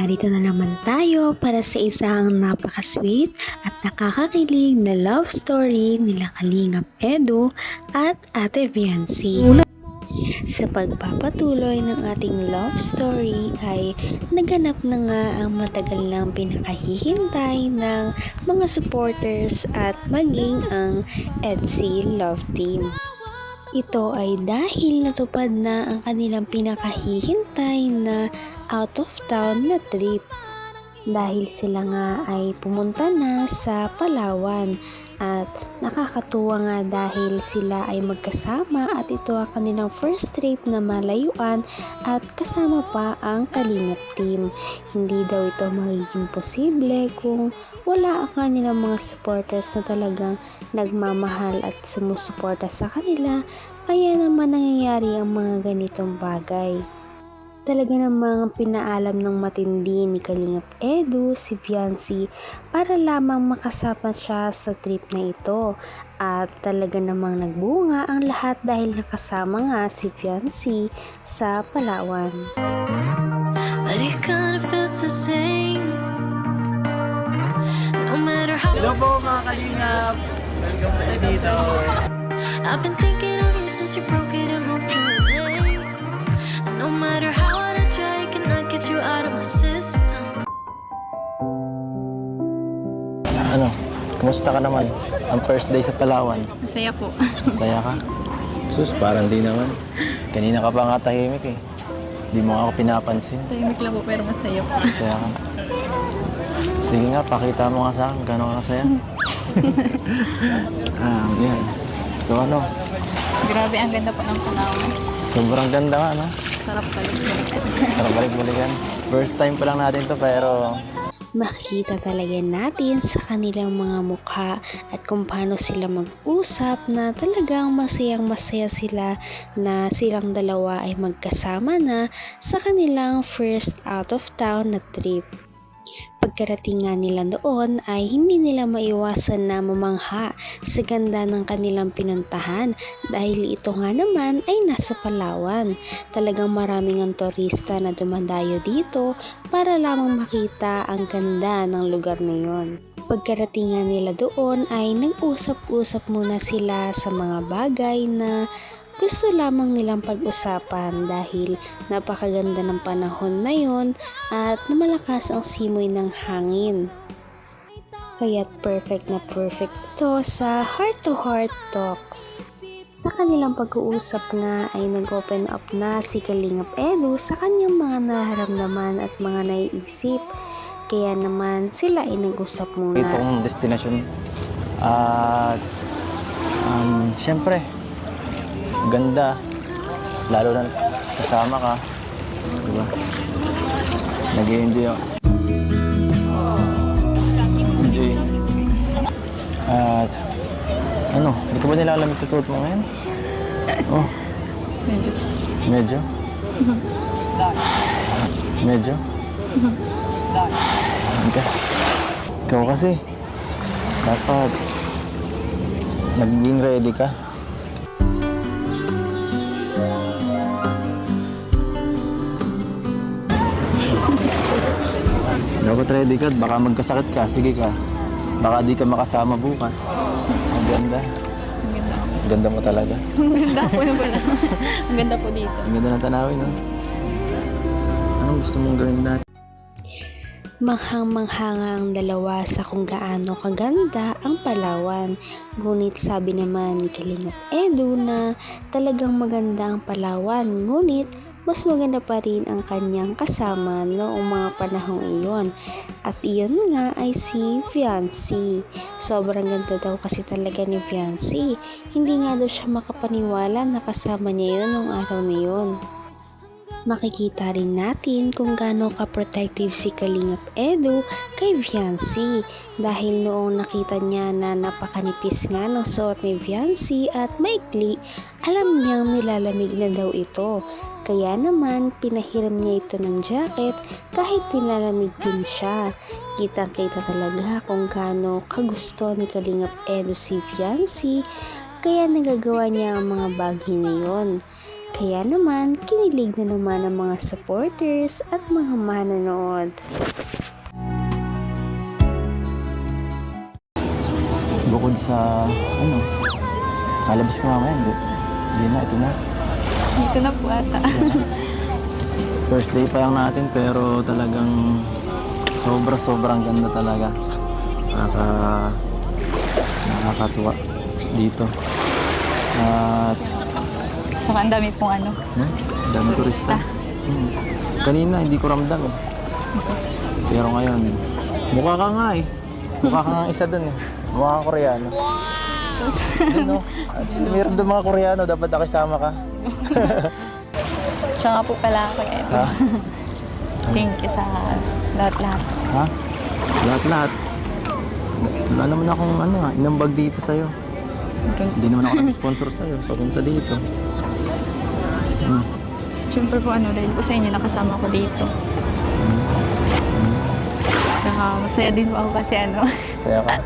Narito na naman tayo para sa isang napaka-sweet at nakakakilig na love story nila Kalingap Edu at Ate Viancy. Sa pagpapatuloy ng ating love story ay naganap na nga ang matagal nang pinakahihintay ng mga supporters at maging ang EDSI Love Team. Ito ay dahil natupad na ang kanilang pinakahihintay na out of town na trip. Dahil sila nga ay pumunta na sa Palawan at nakakatuwa nga dahil sila ay magkasama at ito ang kanilang first trip na malayuan at kasama pa ang Kalingap team. Hindi daw ito magiging posible kung wala ang kanilang mga supporters na talagang nagmamahal at sumusuporta sa kanila, kaya naman nangyayari ang mga ganitong bagay. Talaga namang pinaalam ng matindi ni Kalingap Edu si Viancy para lamang makasama siya sa trip na ito, at talaga namang nagbunga ang lahat dahil nakasama nga si Viancy sa Palawan. But it kinda feels the same. No matter how. Hello po mga Kalingap! Welcome po dito! I've been thinking of you since you broke it and moved to LA. No matter how hard I try, I cannot get you out of my system. Ano? Kumusta ka naman? Ang first day sa Palawan? Masaya po. Masaya ka? Sus, parang di naman. Kanina ka pa nga tahimik eh. Di mo ako pinapansin. Tahimik lang po pero masaya po. Masaya ka. Sige nga, pakita mo nga sa akin. Gano'n ka kasaya? Yan. So ano? Grabe, ang ganda po ng Palawan. Sobrang ganda nga, no? Sarap balik-balikan. Sarap balik-balikan. First time pa lang natin to pero Makikita talaga natin sa kanilang mga mukha at kung paano sila mag-usap na talagang masayang masaya sila na silang dalawa ay magkasama na sa kanilang first out of town na trip. Pagkarating nga nila doon ay hindi nila maiwasan na mamangha sa ganda ng kanilang pinuntahan dahil ito nga naman ay nasa Palawan. Talagang maraming ang turista na dumadayo dito para lamang makita ang ganda ng lugar na yon. Pagkarating nga nila doon ay nag-usap-usap muna sila sa mga bagay na gusto lamang nilang pag-usapan dahil napakaganda ng panahon na yon at namalakas ang simoy ng hangin. Kaya't perfect na perfect ito sa heart-to-heart talks. Sa kanilang pag-uusap nga ay nag-open up na si Kalingap Edu sa kanyang mga naharamdaman at mga naiisip. Kaya naman sila ay nag-usap muna. itong destinasyon. At syempre, ganda. Lalo na kasama ka. Diba? Nag-i-enjoy ako. Enjoy. At ano, hindi ka ba nilalamig sa suot mo ngayon? Oh. Medyo. Medyo? Medyo? Hindi. Ikaw kasi, dapat naging ready ka. Dapat ready ka, baka magkasakit ka, sige ka. Baka di ka makasama bukas. Ang ganda. Ang ganda. Ang ganda mo talaga. Ang ganda po na pala. Ang ganda po dito. Ang ganda ng tanawin, no? Ano gusto mong gawin natin? Manghang-manghang ang dalawa sa kung gaano kaganda ang Palawan. Ngunit sabi naman ni Kalingap Edu na talagang maganda ang Palawan. Ngunit mas maganda pa rin ang kanyang kasama noong mga panahong iyon. At iyon nga ay si Viancy. Sobrang ganda daw kasi talaga ni Viancy. Hindi nga daw siya makapaniwala na kasama niya yun noong araw na yun. Makikita rin natin kung gaano ka-protective si Kalingap Edu kay Viancy dahil noong nakita niya na napakanipis nga ng suot ni Viancy at maikli, alam niyang nilalamig na daw ito. Kaya naman pinahiram niya ito ng jacket kahit nilalamig din siya. Kitang-kita talaga kung gaano kagusto ni Kalingap Edu si Viancy, kaya nagagawa niya ang mga bagay na yon. Kaya naman, kinilig na naman ang mga supporters at mga manonood. Bukod sa, lalabas ka mamaya, hindi. Hindi na, ito na. Dito na po ata. First day pa lang natin, pero talagang sobrang ganda talaga. Nakakatuwa dito. At Saka ang dami pong ano. dami turista. Kanina hindi ko ramdam eh. Pero ngayon, mukha ka nga eh. Mukha ka nga isa dun eh. Mukha kang Koreano. Dun no? At meron doon mga Koreano, dapat nakisama ka. Siya nga po pala ako ito. Ha? Thank you sa lahat-lahat. Ha? Lahat-lahat. Wala naman akong inambag dito sa'yo. Hindi naman ako nag-sponsor sa'yo. Papunta dito. Siyempre po dahil po sa inyo nakasama ko dito. Saka masaya din po ako kasi Saya ka.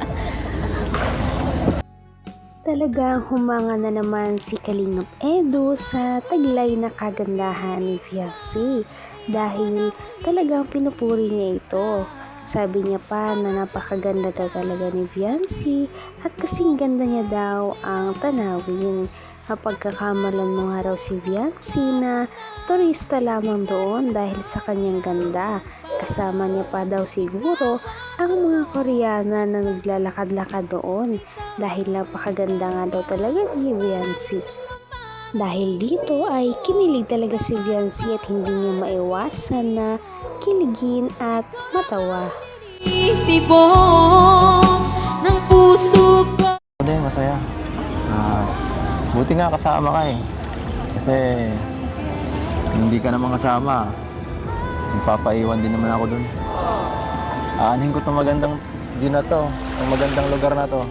Talagang humanga na naman si Kalingap Edu sa taglay na kagandahan ni Fiancé dahil talagang pinupuri niya ito. Sabi niya pa na napakaganda daw talaga ni Fiancé at kasing ganda niya daw ang tanawin. Mapagkakamalan mo nga raw si Fiancé na turista lamang doon dahil sa kanyang ganda. Kasama niya pa daw siguro ang mga Koreana na naglalakad-lakad doon dahil napakaganda nga daw talaga ni Fiancé. Dahil dito ay kinilig talaga si Fiancé at hindi niya maiwasan na kiligin at matawa. Tibok ng puso ko. Ako din, masaya. Buti nga kasama ka eh. Kasi hindi ka naman kasama. Magpapaiwan din naman ako dun. Aanhin ko itong magandang din na to. Itong magandang lugar na to.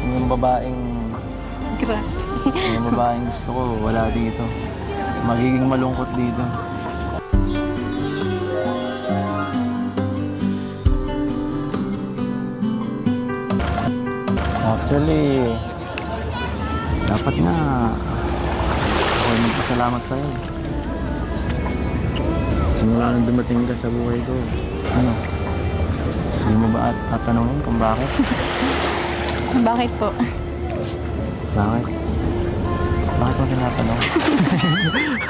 Yung babaeng gusto ko, wala dito. Magiging malungkot dito. Actually, dapat nga ako ay magpasalamat sa'yo. Simula nang dumating ka sa buhay ko, hindi mo ba tatanungin kung bakit? Bakit po? Bakit? Bakit mo tinatanong?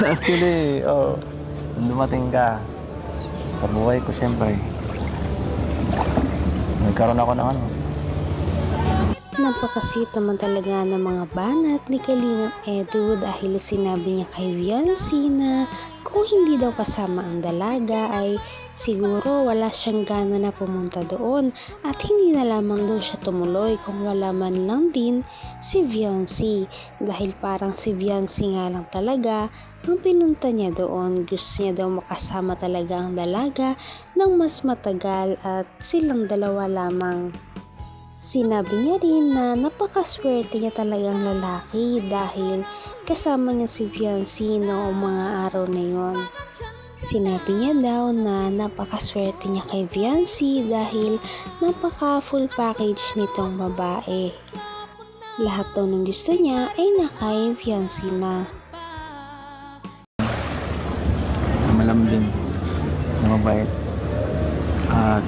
Actually, nung dumating ka sa buhay ko, siyempre, nagkaroon ako ng Napakasweet naman talaga ng mga banat ni Kalingap Edu dahil sinabi niya kay Fiancé na kung hindi daw kasama ang dalaga ay siguro wala siyang gana na pumunta doon at hindi na lamang doon siya tumuloy kung wala man lang din si Fiancé dahil parang si Fiancé nga lang talaga ang pinunta niya doon. Gusto niya daw makasama talaga ang dalaga ng mas matagal at silang dalawa lamang. Sinabi niya rin na napakaswerte niya talagang lalaki dahil kasama niya si Fiancé noong mga araw na yon. Sinabi niya daw na napakaswerte niya kay Fiancé dahil napaka full package nitong babae. Lahat daw ng gusto niya ay nakay Fiancé na. malambing na mabait. At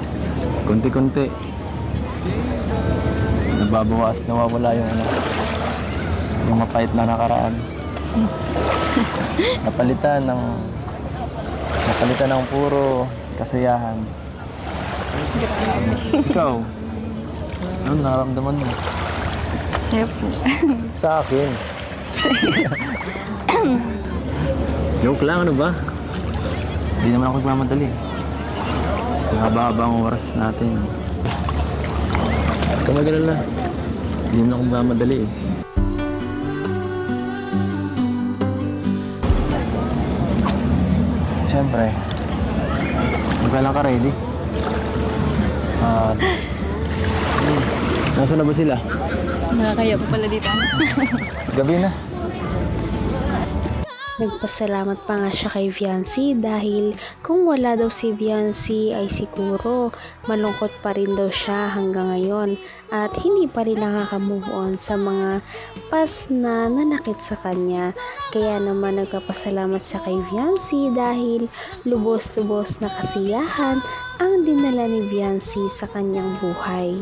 konti-konti nababawas, nawawala yung mapait na nakaraan. Napalitan ng puro kasiyahan. Ikaw, anong nararamdaman mo? Sa'yo po. Sa akin? Joke lang, ano ba? Hindi naman ako nagmamadali. Haba-haba ang oras natin. Huwag magalala. Hindi naman ako nagmamadali eh. Siyempre, magkailan ka ready? Nasaan na ba sila? Nakakaya po pala dito. Gabi na. Nagpasalamat pa nga siya kay Viancy dahil kung wala daw si Viancy ay siguro malungkot pa rin daw siya hanggang ngayon at hindi pa rin nakaka-move on sa mga past na nanakit sa kanya. Kaya naman nagpapasalamat siya kay Viancy dahil lubos-lubos na kasiyahan ang dinala ni Viancy sa kanyang buhay.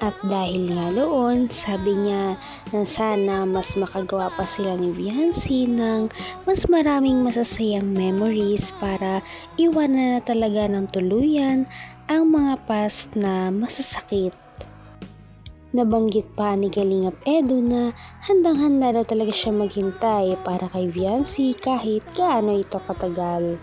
At dahil nga doon, sabi niya na sana mas makagawa pa sila ni Viancy ng mas maraming masasayang memories para iwanan na talaga ng tuluyan ang mga past na masasakit. Nabanggit pa ni Kalingap Edu na handang-handa daw talaga siya maghintay para kay Viancy kahit gaano ito katagal.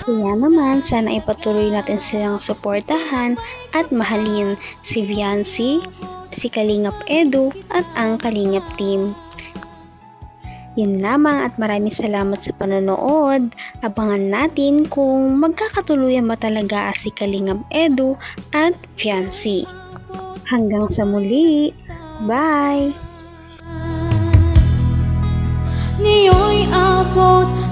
Kaya naman, sana ipatuloy natin silang suportahan at mahalin si Viancy, si Kalingap Edu at ang Kalingap team. Yun lamang at maraming salamat sa panonood. Abangan natin kung magkakatuluyan ba talaga si Kalingap Edu at Viancy. Hanggang sa muli. Bye! Ngayon'y abot